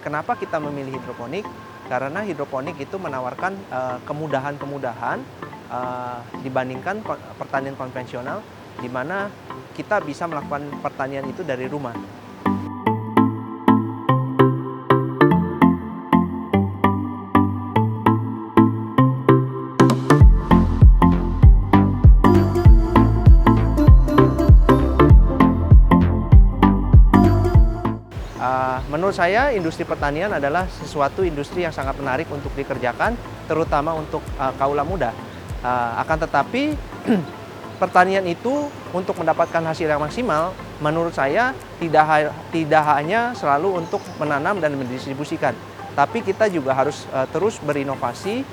kenapa kita memilih hidroponik? Karena hidroponik itu menawarkan kemudahan-kemudahan dibandingkan pertanian konvensional, di mana kita bisa melakukan pertanian itu dari rumah. Menurut saya industri pertanian adalah sesuatu industri yang sangat menarik untuk dikerjakan, terutama untuk kaula muda. Akan tetapi pertanian itu untuk mendapatkan hasil yang maksimal, menurut saya tidak hanya selalu untuk menanam dan mendistribusikan, tapi kita juga harus terus berinovasi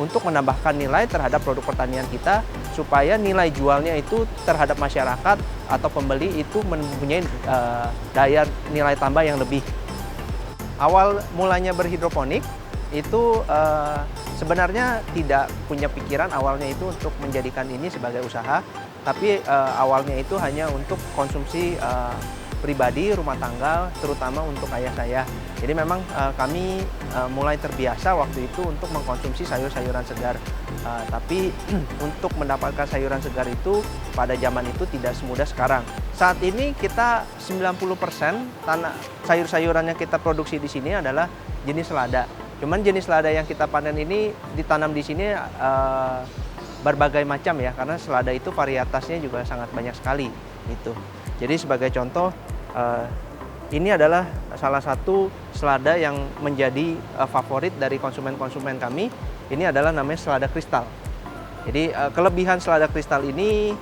untuk menambahkan nilai terhadap produk pertanian kita, supaya nilai jualnya itu terhadap masyarakat atau pembeli itu mempunyai daya nilai tambah yang lebih. Awal mulanya berhidroponik itu sebenarnya tidak punya pikiran awalnya itu untuk menjadikan ini sebagai usaha, tapi awalnya itu hanya untuk konsumsi pribadi, rumah tangga, terutama untuk ayah saya. Jadi memang kami mulai terbiasa waktu itu untuk mengkonsumsi sayur-sayuran segar. Tapi untuk mendapatkan sayuran segar itu pada zaman itu tidak semudah sekarang. Saat ini kita 90% tanah sayur-sayuran yang kita produksi di sini adalah jenis lada. Cuman jenis lada yang kita panen ini ditanam di sini berbagai macam ya, karena selada itu varietasnya juga sangat banyak sekali gitu. Jadi sebagai contoh, ini adalah salah satu selada yang menjadi favorit dari konsumen-konsumen kami. Ini adalah namanya selada kristal. Jadi kelebihan selada kristal ini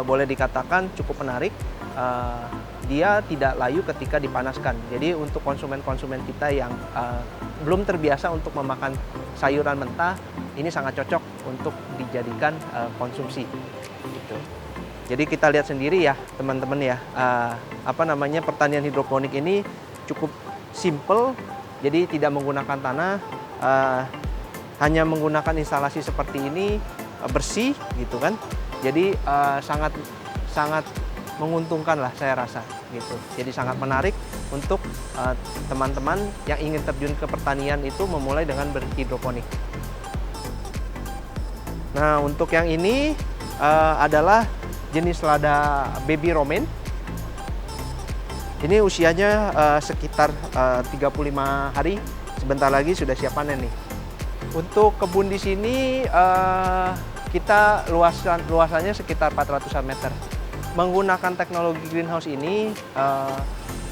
boleh dikatakan cukup menarik. Dia tidak layu ketika dipanaskan. Jadi untuk konsumen-konsumen kita yang belum terbiasa untuk memakan sayuran mentah, ini sangat cocok untuk dijadikan konsumsi. Gitu. Jadi kita lihat sendiri ya teman-teman ya, pertanian hidroponik ini cukup simple, jadi tidak menggunakan tanah, hanya menggunakan instalasi seperti ini, bersih gitu kan. Jadi sangat menguntungkan lah saya rasa gitu. Jadi sangat menarik untuk teman-teman yang ingin terjun ke pertanian itu memulai dengan berhidroponik. Nah untuk yang ini adalah jenis lada baby romaine. Ini usianya sekitar 35 hari. Sebentar lagi sudah siap panen nih. Untuk kebun di sini kita luasannya sekitar 400 meter. Menggunakan teknologi greenhouse ini,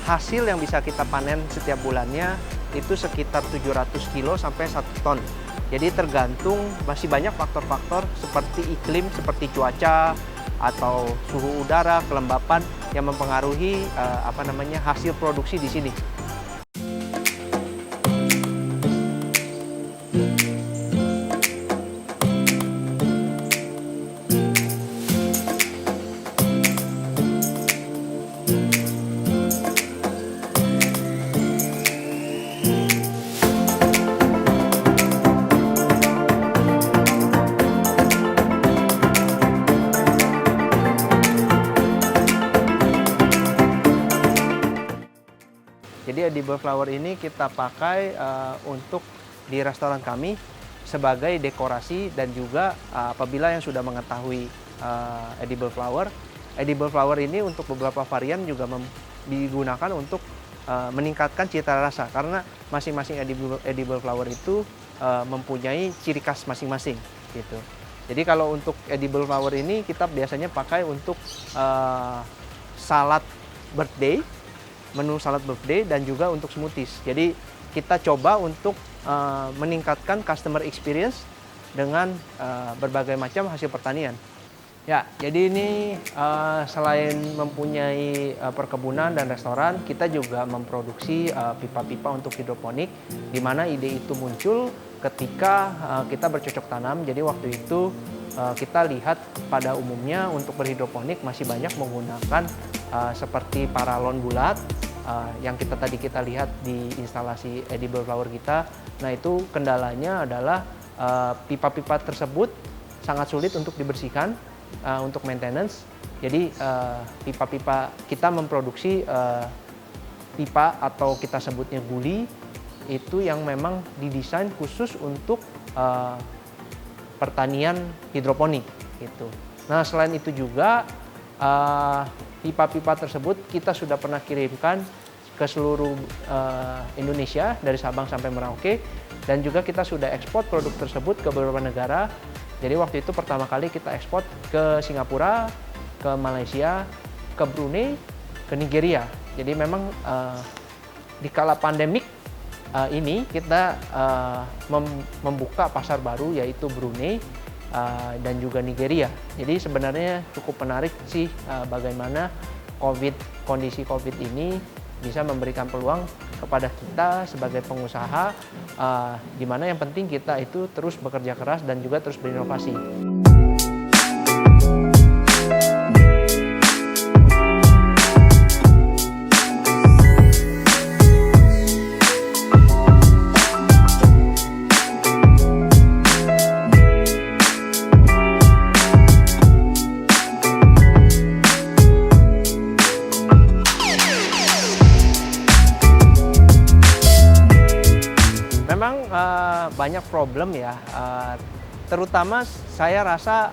hasil yang bisa kita panen setiap bulannya itu sekitar 700 kilo sampai 1 ton. Jadi tergantung, masih banyak faktor-faktor seperti iklim, seperti cuaca, atau suhu udara, kelembapan yang mempengaruhi hasil produksi di sini. Jadi edible flower ini kita pakai untuk di restoran kami sebagai dekorasi, dan juga apabila yang sudah mengetahui edible flower ini untuk beberapa varian juga digunakan untuk meningkatkan cita rasa, karena masing-masing edible flower itu mempunyai ciri khas masing-masing gitu. Jadi kalau untuk edible flower ini kita biasanya pakai untuk salad birthday, menu salad birthday, dan juga untuk smoothies. Jadi kita coba untuk meningkatkan customer experience dengan berbagai macam hasil pertanian. Ya, jadi ini selain mempunyai perkebunan dan restoran, kita juga memproduksi pipa-pipa untuk hidroponik, di mana ide itu muncul ketika kita bercocok tanam. Jadi waktu itu kita lihat pada umumnya untuk berhidroponik masih banyak menggunakan seperti paralon bulat yang kita lihat di instalasi edible flower kita. Nah itu kendalanya adalah pipa-pipa tersebut sangat sulit untuk dibersihkan untuk maintenance. Jadi pipa-pipa kita memproduksi pipa atau kita sebutnya guli itu yang memang didesain khusus untuk pertanian hidroponik gitu. Nah, selain itu juga pipa-pipa tersebut kita sudah pernah kirimkan ke seluruh Indonesia dari Sabang sampai Merauke, dan juga kita sudah ekspor produk tersebut ke beberapa negara. Jadi waktu itu pertama kali kita ekspor ke Singapura, ke Malaysia, ke Brunei, ke Nigeria. Jadi memang di kala pandemik ini kita membuka pasar baru, yaitu Brunei dan juga Nigeria. Jadi sebenarnya cukup menarik sih bagaimana kondisi COVID ini bisa memberikan peluang kepada kita sebagai pengusaha, di mana yang penting kita itu terus bekerja keras dan juga terus berinovasi. Memang banyak problem ya, terutama saya rasa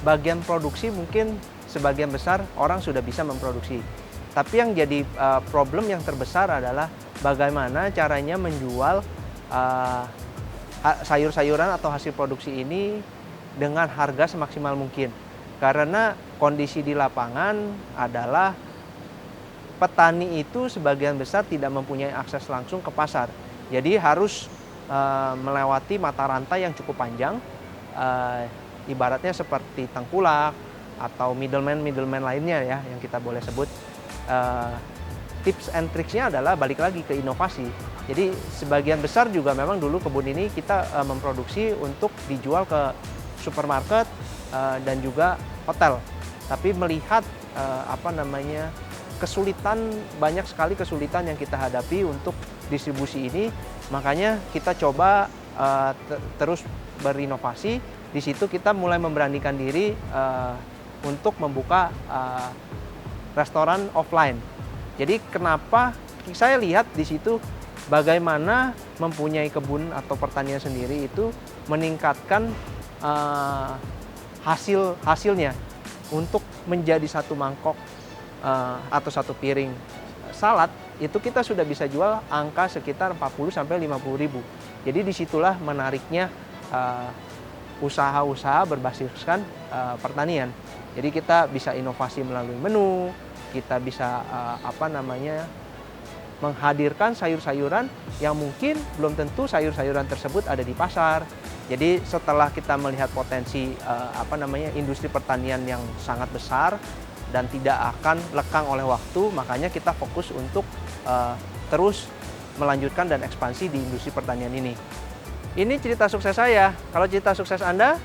bagian produksi mungkin sebagian besar orang sudah bisa memproduksi. Tapi yang jadi problem yang terbesar adalah bagaimana caranya menjual sayur-sayuran atau hasil produksi ini dengan harga semaksimal mungkin. Karena kondisi di lapangan adalah petani itu sebagian besar tidak mempunyai akses langsung ke pasar. Jadi harus melewati mata rantai yang cukup panjang, ibaratnya seperti tengkulak atau middleman lainnya ya yang kita boleh sebut. Tips and tricksnya adalah balik lagi ke inovasi. Jadi sebagian besar juga memang dulu kebun ini kita memproduksi untuk dijual ke supermarket dan juga hotel. Tapi melihat banyak sekali kesulitan yang kita hadapi untuk distribusi ini, makanya kita coba terus berinovasi. Di situ kita mulai memberanikan diri untuk membuka restoran offline. Jadi kenapa saya lihat di situ bagaimana mempunyai kebun atau pertanian sendiri itu meningkatkan hasilnya untuk menjadi satu mangkok atau satu piring salad itu kita sudah bisa jual angka sekitar 40 sampai 50 ribu. Jadi disitulah menariknya usaha-usaha berbasiskan pertanian. Jadi kita bisa inovasi melalui menu, kita bisa menghadirkan sayur-sayuran yang mungkin belum tentu sayur-sayuran tersebut ada di pasar. Jadi setelah kita melihat potensi industri pertanian yang sangat besar dan tidak akan lekang oleh waktu, makanya kita fokus untuk terus melanjutkan dan ekspansi di industri pertanian ini. Ini cerita sukses saya. Kalau cerita sukses Anda,